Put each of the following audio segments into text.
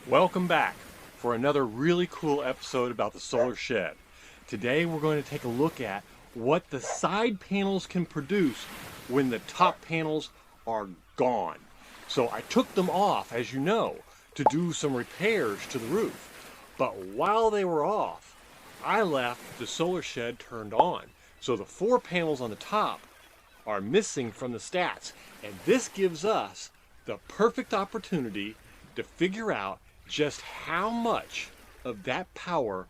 Welcome back for another really cool episode about the solar shed. Today we're going to take a look at what the side panels can produce when the top panels are gone. So I took them off, as you know, to do some repairs to the roof. But while they were off, I left the solar shed turned on. So the 4 panels on the top are missing from the stats. And this gives us the perfect opportunity to figure out just how much of that power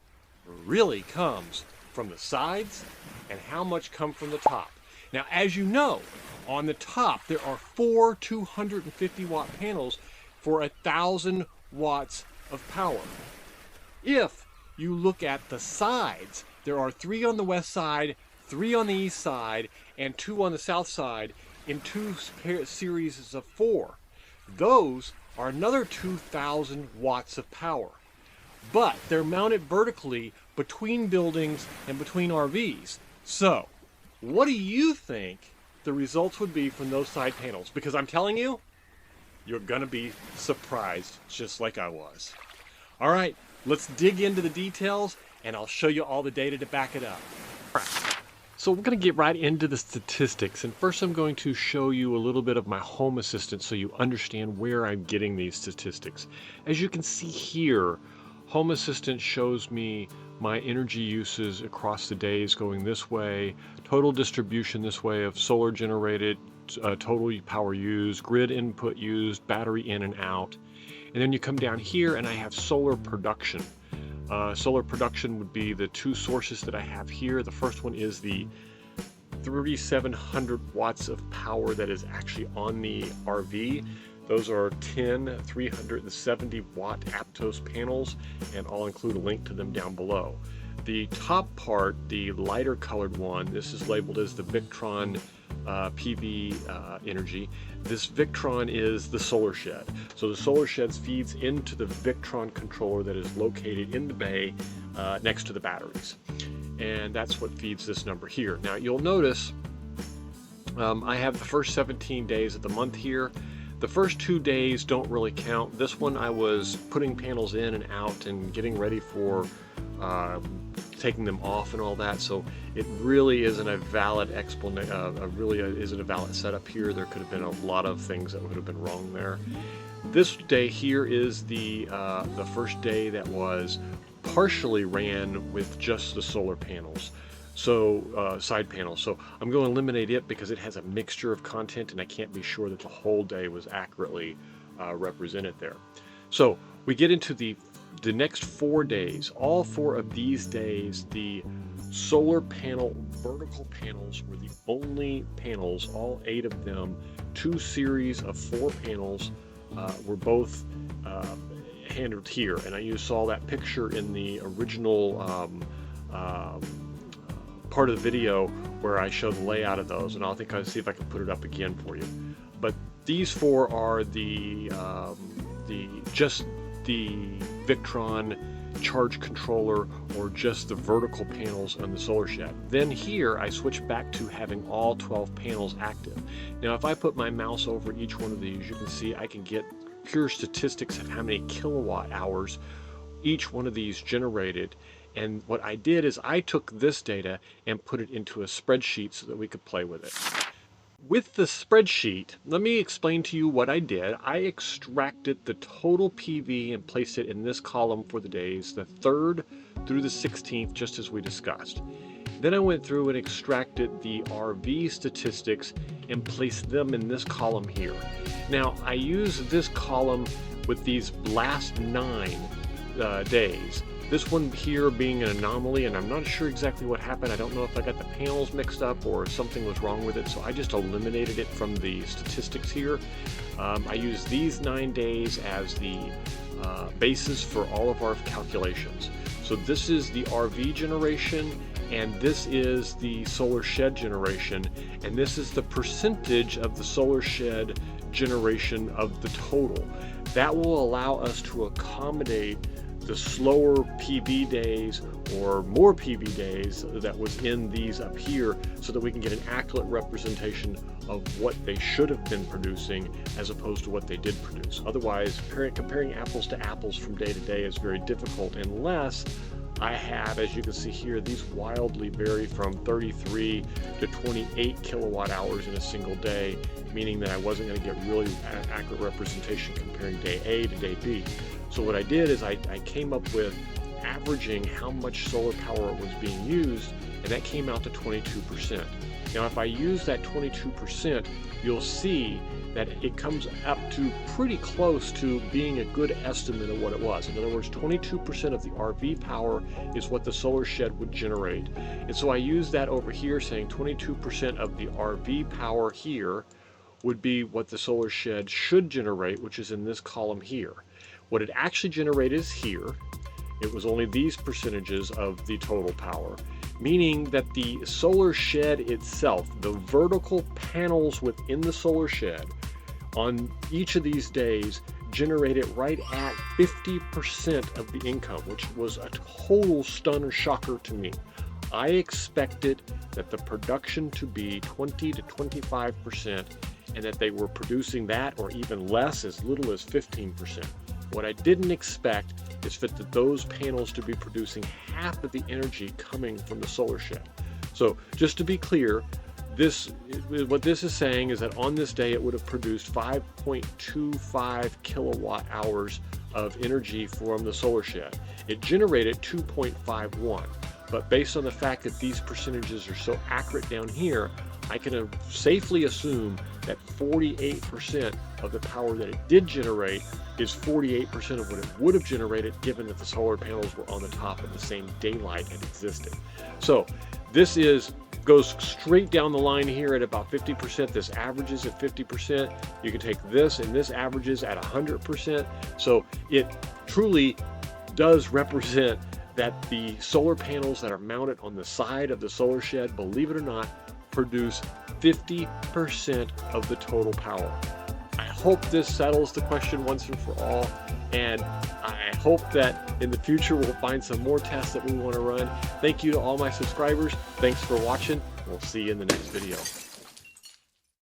really comes from the sides and how much comes from the top. Now, as you know, on the top there are 4 250 watt panels for 1,000 watts of power. If you look at the sides, there are 3 on the west side, 3 on the east side, and 2 on the south side in 2 series of 4. Those are another 2,000 watts of power. But they're mounted vertically between buildings and between RVs. So, what do you think the results would be from those side panels? Because I'm telling you, you're gonna be surprised, just like I was. All right, let's dig into the details and I'll show you all the data to back it up. All right. So we're going to get right into the statistics, and first I'm going to show you a little bit of my Home Assistant so you understand where I'm getting these statistics. As you can see here, Home Assistant shows me my energy uses across the days going this way, total distribution this way of solar generated, total power used, grid input used, battery in and out. And then you come down here and I have solar production. Solar production would be the 2 sources that I have here. The first one is the 3,700 watts of power that is actually on the RV. Those are 10 370 watt Aptos panels, and I'll include a link to them down below. The top part, the lighter colored one, this is labeled as the Victron PV energy. This Victron is the solar shed. So the solar shed feeds into the Victron controller that is located in the bay next to the batteries. And that's what feeds this number here. Now you'll notice I have the first 17 days of the month here. The first 2 days don't really count. This one I was putting panels in and out and getting ready for taking them off and all that, so it really isn't a valid explanation. Isn't a valid setup here. There could have been a lot of things that would have been wrong there. This day here is the first day that was partially ran with just the solar panels, so side panels. So I'm going to eliminate it because it has a mixture of content, and I can't be sure that the whole day was accurately represented there. So we get into the next 4 days. All 4 of these days, the solar panel vertical panels were the only panels, all 8 of them, 2 series of 4 panels were both handled here. And you saw that picture in the original part of the video where I showed the layout of those, and I'll see if I can put it up again for you. But these 4 are the Victron charge controller, or just the vertical panels on the solar shed. Then here I switch back to having all 12 panels active. Now if I put my mouse over each one of these, you can see I can get pure statistics of how many kilowatt hours each one of these generated. And what I did is I took this data and put it into a spreadsheet so that we could play with it. With the spreadsheet, let me explain to you what I did. I extracted the total PV and placed it in this column for the days, the 3rd through the 16th, just as we discussed. Then I went through and extracted the RV statistics and placed them in this column here. Now, I use this column with these last 9 days. This one here being an anomaly, and I'm not sure exactly what happened. I don't know if I got the panels mixed up or if something was wrong with it, so I just eliminated it from the statistics here. I use these 9 days as the basis for all of our calculations. So this is the RV generation, and this is the solar shed generation, and this is the percentage of the solar shed generation of the total. That will allow us to accommodate the slower PV days or more PV days that was in these up here, so that we can get an accurate representation of what they should have been producing as opposed to what they did produce. Otherwise, comparing apples to apples from day to day is very difficult unless I have, as you can see here, these wildly vary from 33 to 28 kilowatt hours in a single day, meaning that I wasn't going to get really accurate representation comparing day A to day B. So what I did is I came up with averaging how much solar power was being used, and that came out to 22%. Now, if I use that 22%, you'll see that it comes up to pretty close to being a good estimate of what it was. In other words, 22% of the RV power is what the solar shed would generate. And so I use that over here, saying 22% of the RV power here would be what the solar shed should generate, which is in this column here. What it actually generated is here. It was only these percentages of the total power, meaning that the solar shed itself, the vertical panels within the solar shed, on each of these days generated right at 50% of the income, which was a total stunner shocker to me. I expected that the production to be 20 to 25%, and that they were producing that or even less, as little as 15%. What I didn't expect is for those panels to be producing half of the energy coming from the solar shed. So just to be clear, what this is saying is that on this day it would have produced 5.25 kilowatt hours of energy from the solar shed. It generated 2.51, but based on the fact that these percentages are so accurate down here, I can safely assume that 48% of the power that it did generate is 48% of what it would have generated, given that the solar panels were on the top and the same daylight had existed. So this goes straight down the line here at about 50%. This averages at 50%. You can take this, and this averages at 100%. So it truly does represent that the solar panels that are mounted on the side of the solar shed, believe it or not, produce 50% of the total power. I hope this settles the question once and for all, and I hope that in the future we'll find some more tests that we want to run. Thank you to all my subscribers. Thanks for watching. We'll see you in the next video.